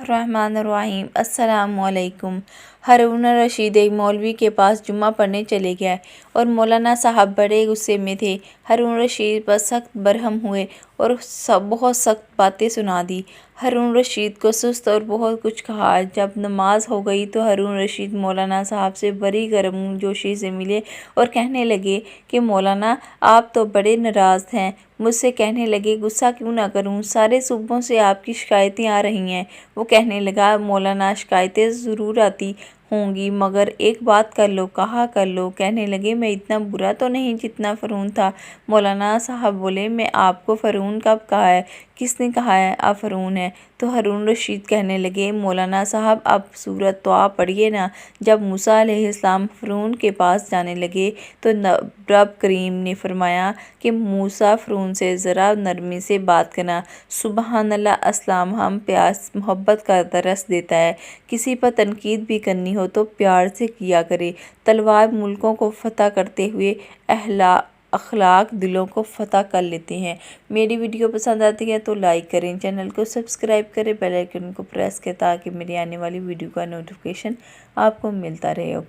बिस्मिल्लाहिर्रहमानिर्रहीम। अस्सलामुअलैकुम। हारून रशीद एक मौलवी के पास जुम्मा पढ़ने चले गया और मौलाना साहब बड़े गुस्से में थे। हारून रशीद पर सख्त बरहम हुए और बहुत सख्त बातें सुना दी। हारून रशीद को सुस्त और बहुत कुछ कहा। जब नमाज हो गई तो हारून रशीद मौलाना साहब से बड़ी गर्मजोशी से मिले और कहने लगे कि मौलाना आप तो बड़े नाराज़ हैं। मुझसे कहने लगे गुस्सा क्यों ना करूं, सारे सूबों से आपकी शिकायतें आ रही हैं। वो कहने लगा मौलाना शिकायतें ज़रूर आती होंगी मगर एक बात कर लो, कहा कर लो। कहने लगे मैं इतना बुरा तो नहीं जितना फ़िरौन था। मौलाना साहब बोले मैं आपको फ़िरौन कब कहा है, किसने कहा है आप फ़िरौन हैं। तो हारून रशीद कहने लगे मौलाना साहब अब सूरत तो आप पढ़िए ना। जब मूसा अलैहिस्सलाम फ़िरौन के पास जाने लगे तो रब करीम ने फरमाया कि मूसा फ़िरौन से ज़रा नरमी से बात करना। सुबहानल्लाह, अस्सलाम हम प्यार मोहब्बत का दरस देता है। किसी पर तनकीद भी करनी हो तो प्यार से किया करे। तलवार मुल्कों को फ़तह करते हुए अखलाक दिलों को फ़तह कर लेते हैं। मेरी वीडियो पसंद आती है तो लाइक करें, चैनल को सब्सक्राइब करें, बेल आइकन को प्रेस करें ताकि मेरी आने वाली वीडियो का नोटिफिकेशन आपको मिलता रहे।